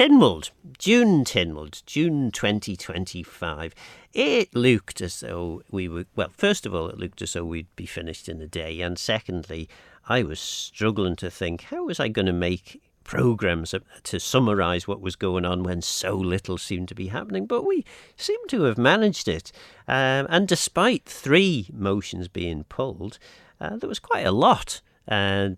Tynwald, June 2025. It looked as though we were, well, first of all, it looked as though we'd be finished in a day. And secondly, I was struggling to think, how was I going to make programmes to summarise what was going on when so little seemed to be happening? But we seem to have managed it. And despite 3 motions being pulled, there was quite a lot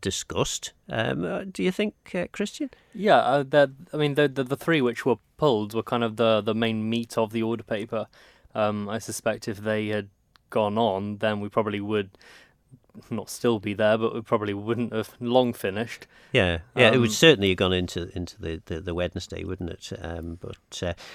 discussed. Do you think, Christian? Yeah, the 3 which were pulled were kind of the main meat of the order paper. I suspect if they had gone on, then we probably would not still be there, but we probably wouldn't have long finished. Yeah, it would certainly have gone into the Wednesday, wouldn't it?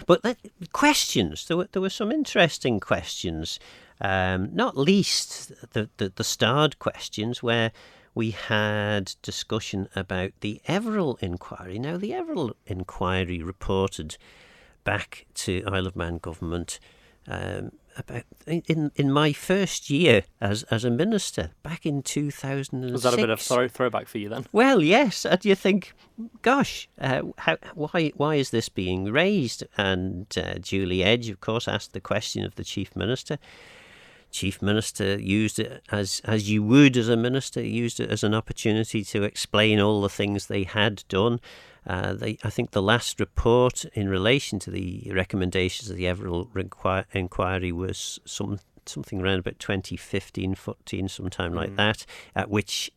But questions. There were some interesting questions, not least the starred questions where we had discussion about the Everell inquiry. Now, the Everell inquiry reported back to Isle of Man government about in my first year as a minister back in 2006. Was that a bit of throwback for you then? Well, yes. And you think, gosh, why is this being raised? And Julie Edge, of course, asked the question of the Chief Minister. Chief Minister used it as you would as a minister, used it as an opportunity to explain all the things they had done. I think the last report in relation to the recommendations of the Everell inquiry was something around about 2015-14, sometime like that, at which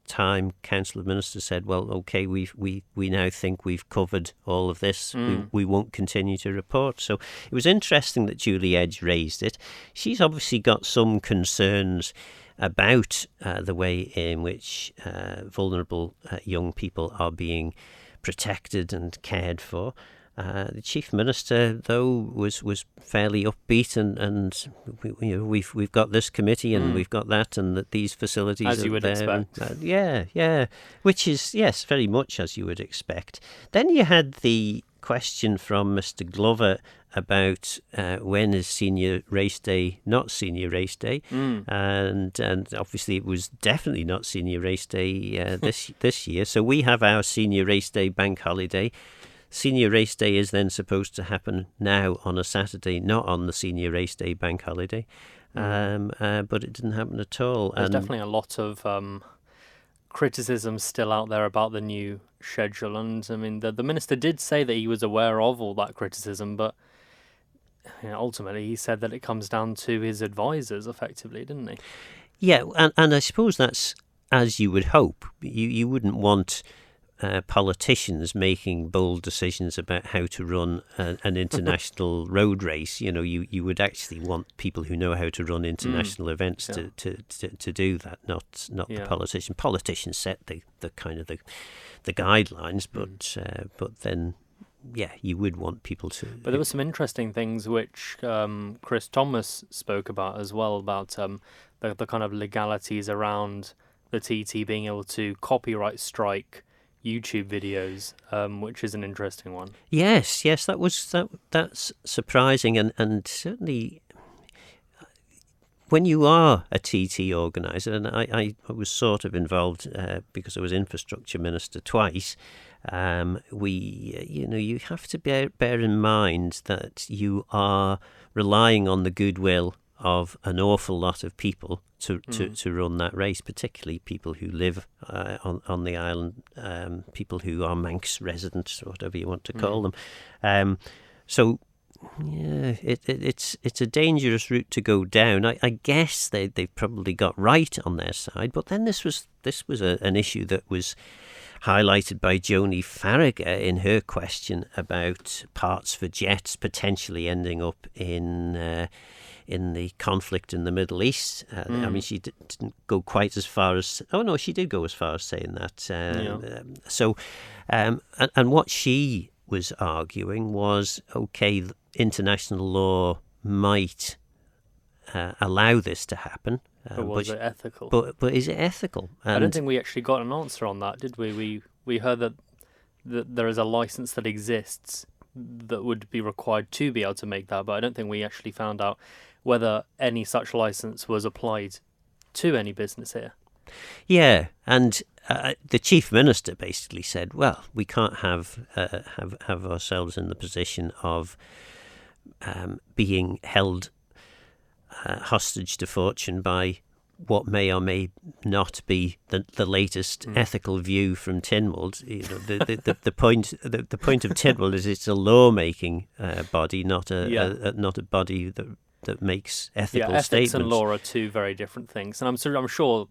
time Council of Ministers said, well, okay, we now think we've covered all of this. We won't continue to report. So it was interesting that Julie Edge raised it. She's obviously got some concerns about the way in which vulnerable young people are being protected and cared for. The Chief Minister, though, was fairly upbeat, and we've got this committee and we've got that, and that these facilities as are you would there. expect. Yeah, which is, yes, very much as you would expect. Then you had the question from Mr. Glover about when is senior race day not senior race day, and obviously it was definitely not senior race day this year. So we have our senior race day bank holiday. Senior race day is then supposed to happen now on a Saturday, not on the senior race day bank holiday, but it didn't happen at all. There's definitely a lot of criticism still out there about the new schedule, and I mean the minister did say that he was aware of all that criticism, but ultimately he said that it comes down to his advisors, effectively, didn't he? Yeah, and I suppose that's as you would hope. You wouldn't want politicians making bold decisions about how to run an international road race. You would actually want people who know how to run international events to do that, not the politician. Politicians set the kind of the guidelines, but then you would want people to. But there were some interesting things which Chris Thomas spoke about as well, about the kind of legalities around the TT being able to copyright strike YouTube videos, which is an interesting one. Yes, that's surprising, and certainly when you are a TT organiser, and I was sort of involved because I was infrastructure minister twice. You have to bear in mind that you are relying on the goodwill of an awful lot of people to run that race, particularly people who live on the island, people who are Manx residents, or whatever you want to call them. So it's a dangerous route to go down. I guess they've probably got right on their side, but then this was an issue that was highlighted by Joni Farragher in her question about parts for jets potentially ending up in the conflict in the Middle East. I mean, she didn't go quite as far as... Oh, no, she did go as far as saying that. And what she was arguing was, okay, international law might allow this to happen. But was it ethical? But is it ethical? I don't think we actually got an answer on that, did we? We heard that there is a licence that exists that would be required to be able to make that, but I don't think we actually found out whether any such licence was applied to any business here. Yeah, and the chief minister basically said, well, we can't have ourselves in the position of being held hostage to fortune by what may or may not be the latest ethical view from Tynwald. The point of Tynwald is it's a law-making body, not a body that makes ethical ethics statements. And law are two very different things, and I'm sure.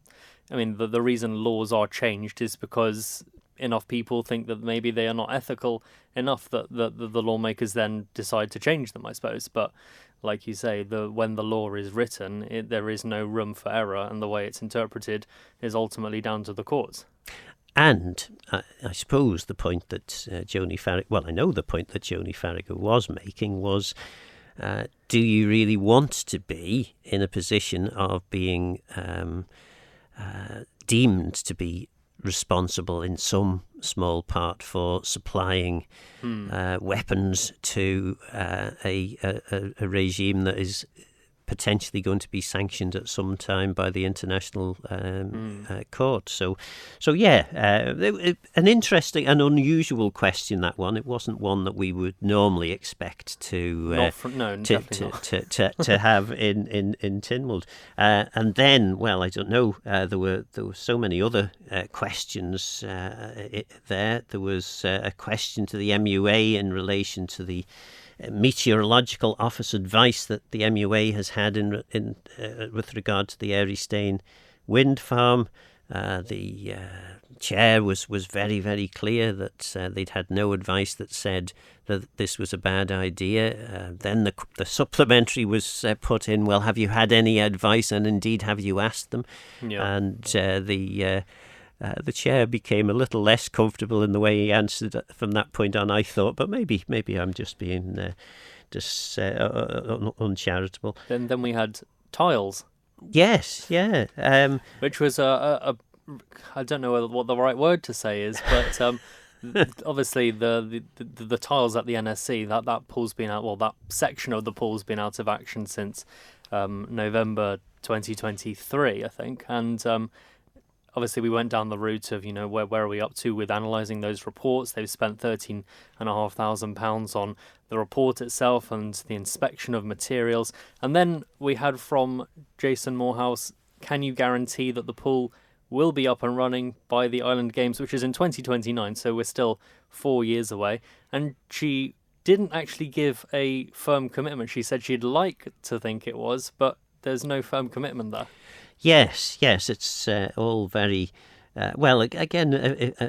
I mean, the reason laws are changed is because enough people think that maybe they are not ethical enough that the lawmakers then decide to change them, I suppose. But like you say, when the law is written, there is no room for error, and the way it's interpreted is ultimately down to the courts. And I suppose the point that Joni Farragher, well, I know the point that Joni Farragher was making was, do you really want to be in a position of being deemed to be responsible in some small part for supplying weapons to a regime that is potentially going to be sanctioned at some time by the international court. So yeah, an interesting and unusual question, that one. It wasn't one that we would normally expect to have in Tynwald. And then, well, I don't know. There were so many other questions there. There was a question to the MUA in relation to the meteorological office advice that the MUA has had in with regard to the Airey wind farm. The chair was very, very clear that they'd had no advice that said that this was a bad idea. Then the supplementary was put in, well, have you had any advice, and indeed have you asked them? Yeah. And the chair became a little less comfortable in the way he answered from that point on, I thought, but maybe I'm just being uncharitable. Then we had tiles. Yes, yeah. Which was I don't know what the right word to say is, but obviously the tiles at the NSC, that pool's been out. Well, that section of the pool's been out of action since November 2023, I think, and. Obviously, we went down the route of, where are we up to with analysing those reports. They've spent £13,500 on the report itself and the inspection of materials. And then we had from Jason Morehouse, can you guarantee that the pool will be up and running by the Island Games, which is in 2029, so we're still 4 years away. And she didn't actually give a firm commitment. She said she'd like to think it was, but there's no firm commitment there. Yes, it's all very... well, again,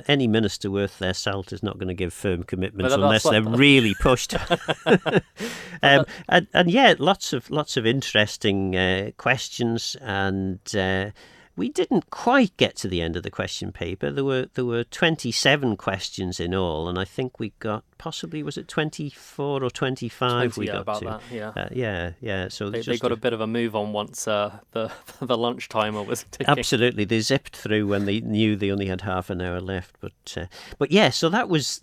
any minister worth their salt is not going to give firm commitments unless they're really pushed. And yeah, lots of interesting questions, and we didn't quite get to the end of the question paper. There were 27 questions in all, and I think we got possibly, was it 24 or 25 20, we got about to. That, yeah. So they got a bit of a move on once the lunch timer was ticking. Absolutely, they zipped through when they knew they only had half an hour left. But yeah, so that was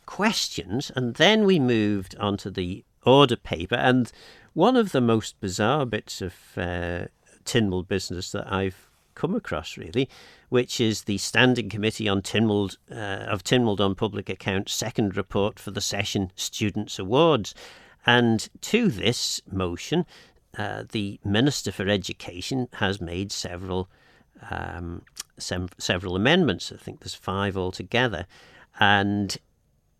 questions, and then we moved on to the order paper, and one of the most bizarre bits of Tynwald business that I've come across, really, which is the Standing Committee on Tynwald on Public Accounts second report for the Session Students' Awards. And to this motion, the Minister for Education has made several amendments. I think there's 5 altogether. And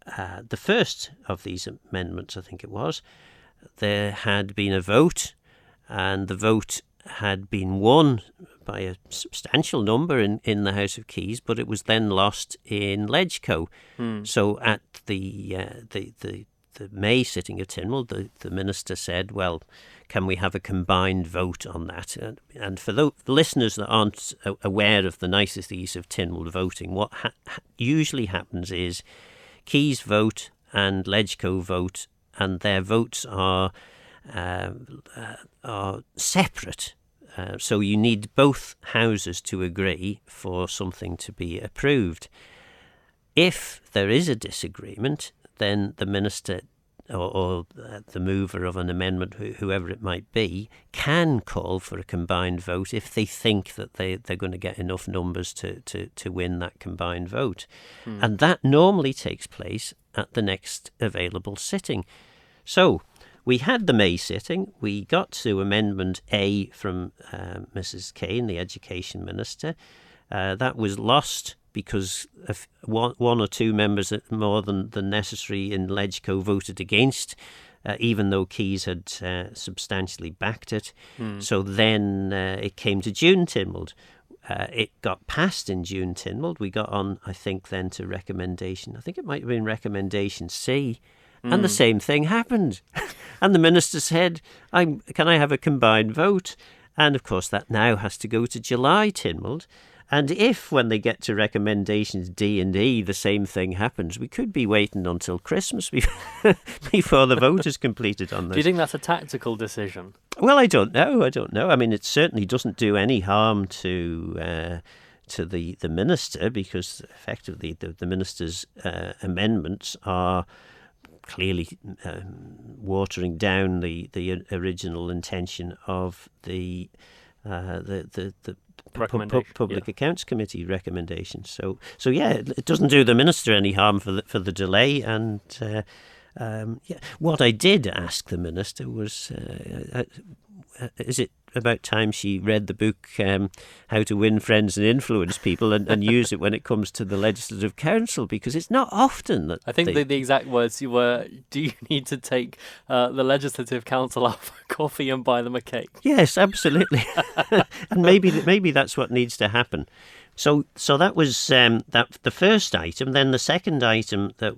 the first of these amendments, I think it was, there had been a vote, and the vote had been won by a substantial number in the House of Keys, but it was then lost in Ledgeco. So at the May sitting of Tynwald, the minister said, well, can we have a combined vote on that? And for the listeners that aren't aware of the niceties of Tynwald voting, what usually happens is Keys vote and Ledgeco vote, and their votes are separate. So you need both houses to agree for something to be approved. If there is a disagreement, then the minister or the mover of an amendment, whoever it might be, can call for a combined vote if they think that they're going to get enough numbers to win that combined vote. And that normally takes place at the next available sitting. So we had the May sitting. We got to Amendment A from Mrs. Kane, the Education Minister. That was lost because one or two members more than necessary in Legco voted against, even though Keyes had substantially backed it. So then it came to June Tynwald. It got passed in June Tynwald. We got on, I think, then to recommendation. I think it might have been recommendation C. And the same thing happened. And the minister said, can I have a combined vote? And, of course, that now has to go to July Tynwald. And if, when they get to recommendations D and E, the same thing happens, we could be waiting until Christmas before the vote is completed on this. Do you think that's a tactical decision? Well, I don't know. I mean, it certainly doesn't do any harm to the minister, because effectively the minister's amendments are clearly watering down the original intention of the Public Accounts Committee recommendations. So yeah, it doesn't do the minister any harm for the delay. And what I did ask the minister was, is it about time she read the book How to Win Friends and Influence People and use it when it comes to the Legislative Council, because it's not often that... I think the exact words you were, do you need to take the Legislative Council out for coffee and buy them a cake? Yes, absolutely. And maybe that's what needs to happen. So that was the first item. Then the second item, it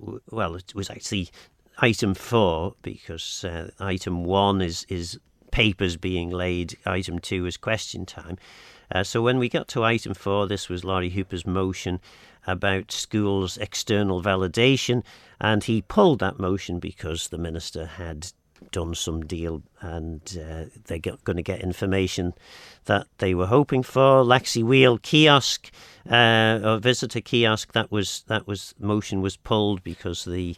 was actually item 4, because item 1 is papers being laid, item 2 is question time. So when we got to item 4, this was Laurie Hooper's motion about schools' external validation, and he pulled that motion because the minister had done some deal and they're going to get information that they were hoping for. Laxey Wheel kiosk, or visitor kiosk, that motion was pulled because the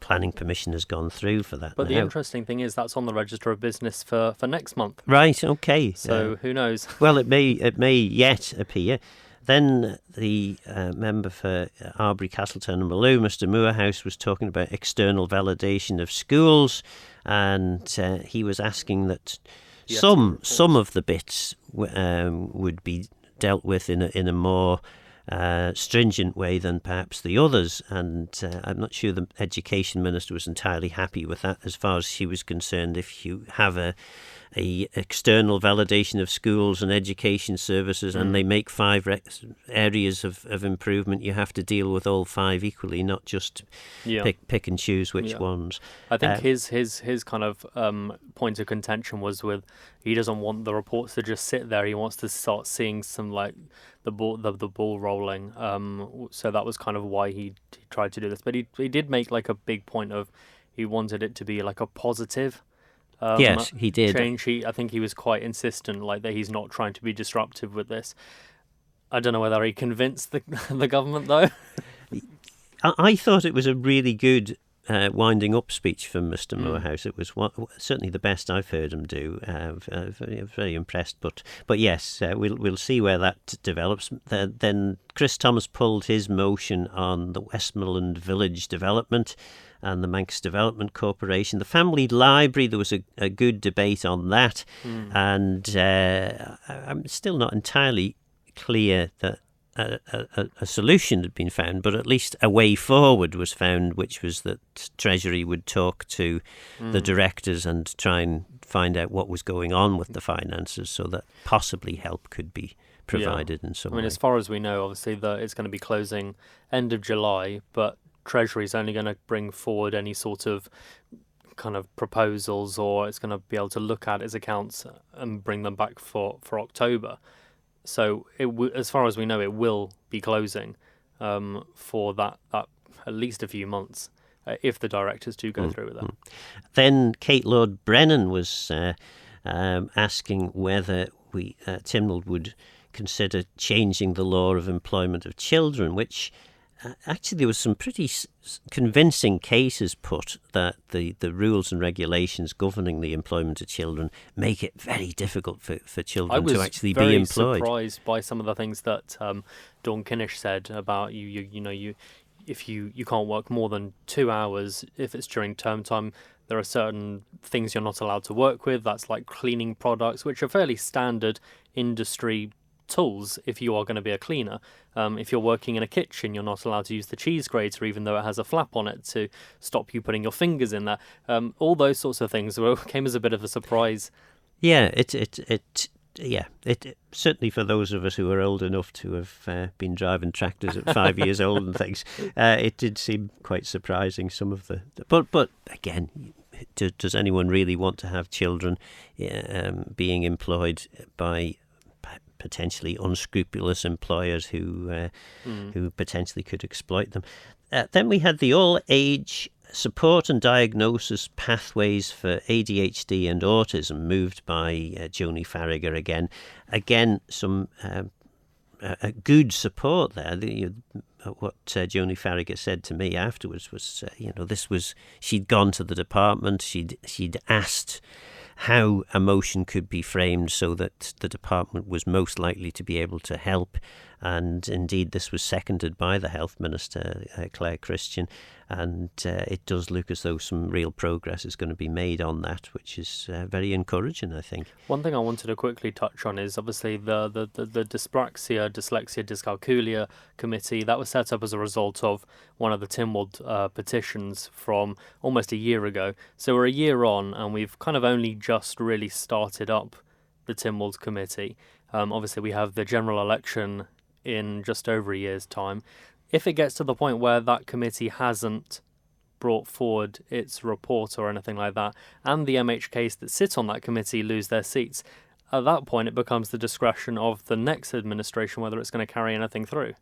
planning permission has gone through for that. But now. The interesting thing is that's on the Register of Business for next month. Right, okay. So who knows? Well, it may yet appear. Then the member for Arbury, Castleton and Maloo, Mr Moorhouse, was talking about external validation of schools, and he was asking that some of the bits would be dealt with in a more stringent way than perhaps the others, and I'm not sure the Education Minister was entirely happy with that. As far as she was concerned, if you have a external validation of schools and education services and they make 5 areas of improvement, you have to deal with all 5 equally, not just pick and choose which ones. I think his kind of point of contention was with, he doesn't want the reports to just sit there. He wants to start seeing some the ball rolling. So that was kind of why he tried to do this. But he did make a big point of, he wanted it to be a positive. Yes, he did. Change. I think he was quite insistent, that he's not trying to be disruptive with this. I don't know whether he convinced the government, though. I thought it was a really good winding up speech from Mr Moorhouse. It was certainly the best I've heard him do. Very impressed. But yes, we'll see where that develops. Then Chris Thomas pulled his motion on the Westmoreland Village development and the Manx Development Corporation. The Family Library, there was a good debate on that, and I'm still not entirely clear that a solution had been found, but at least a way forward was found, which was that Treasury would talk to the directors and try and find out what was going on with the finances, so that possibly help could be provided in some way. As far as we know, obviously it's going to be closing end of July, but Treasury is only going to bring forward any sort of kind of proposals, or it's going to be able to look at its accounts and bring them back for October. So as far as we know, it will be closing for that at least a few months if the directors do go through with that. Then Kate Lord Brennan was asking whether Tynwald would consider changing the law of employment of children, which actually there was some pretty convincing cases put that the rules and regulations governing the employment of children make it very difficult for children to actually be employed. I was surprised by some of the things that Dawn Kinnish said about if you can't work more than 2 hours if it's during term time. There are certain things you're not allowed to work with. That's like cleaning products, which are fairly standard industry tools if you are going to be a cleaner. If you're working in a kitchen, you're not allowed to use the cheese grater, even though it has a flap on it to stop you putting your fingers in there. All those sorts of things came as a bit of a surprise. Yeah, it certainly for those of us who are old enough to have been driving tractors at 5 years old and things, it did seem quite surprising. Some of but again, does anyone really want to have children being employed by potentially unscrupulous employers who potentially could exploit them? Then we had the all-age support and diagnosis pathways for ADHD and autism moved by Joni Farragher again. Again, some good support there. What Joni Farragher said to me afterwards was, she'd gone to the department, she'd asked how a motion could be framed so that the department was most likely to be able to help. And indeed, this was seconded by the Health Minister, Claire Christian, and it does look as though some real progress is going to be made on that, which is very encouraging, I think. One thing I wanted to quickly touch on is obviously the Dyspraxia, Dyslexia, Dyscalculia Committee. That was set up as a result of one of the Tynwald petitions from almost a year ago. So we're a year on, and we've kind of only just really started up the Tynwald Committee. Obviously, we have the general election in just over a year's time. If it gets to the point where that committee hasn't brought forward its report or anything like that, and the MHKs that sit on that committee lose their seats, at that point it becomes the discretion of the next administration whether it's going to carry anything through.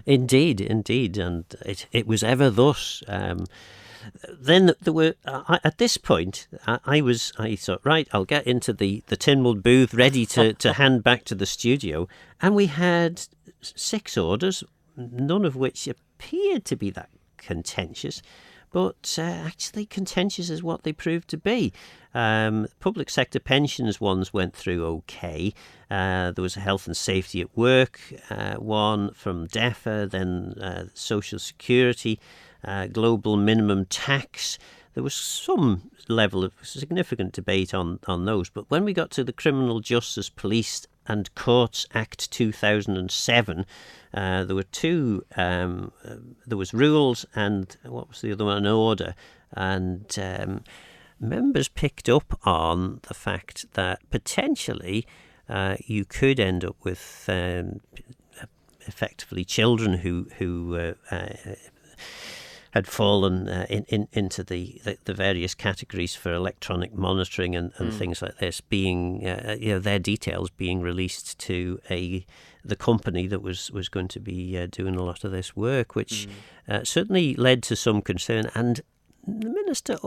Indeed, and it was ever thus. Then there were at this point I thought, right, I'll get into the Tynwald booth ready to hand back to the studio, and we had 6 orders, none of which appeared to be that contentious, but actually contentious is what they proved to be. Public sector pensions ones went through okay. There was a health and safety at work one from DEFA, then Social Security, global minimum tax. There was some level of significant debate on those, but when we got to the Criminal Justice Police and Courts Act 2007, there were 2. There was rules and what was the other one? An order, and members picked up on the fact that potentially you could end up with effectively children who had fallen into the various categories for electronic monitoring and things like this, being their details being released to the company that was going to be doing a lot of this work, which certainly led to some concern. And the minister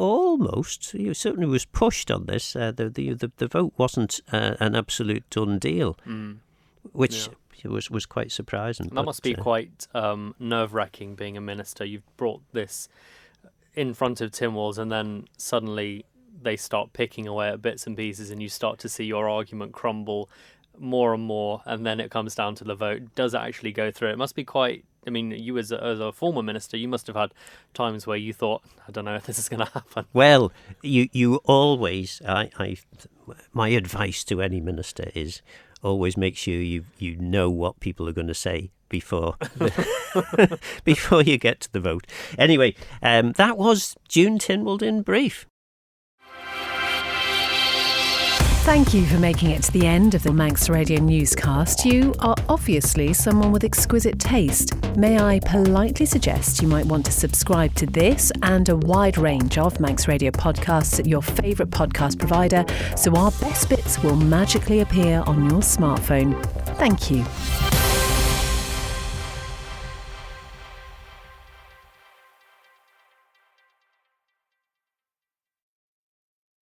certainly was pushed on this. The vote wasn't an absolute done deal, which. It was quite surprising. That must be quite nerve-wracking being a minister. You've brought this in front of Tynwald, and then suddenly they start picking away at bits and pieces, and you start to see your argument crumble more and more, and then it comes down to the vote. Does it actually go through? It must be quite... I mean, you as a former minister, you must have had times where you thought, I don't know if this is going to happen. Well, you always... my advice to any minister is... always make sure you know what people are going to say before you get to the vote. Anyway, that was June Tynwald in brief. Thank you for making it to the end of the Manx Radio newscast. You are obviously someone with exquisite taste. May I politely suggest you might want to subscribe to this and a wide range of Manx Radio podcasts at your favourite podcast provider, so our best bits will magically appear on your smartphone. Thank you.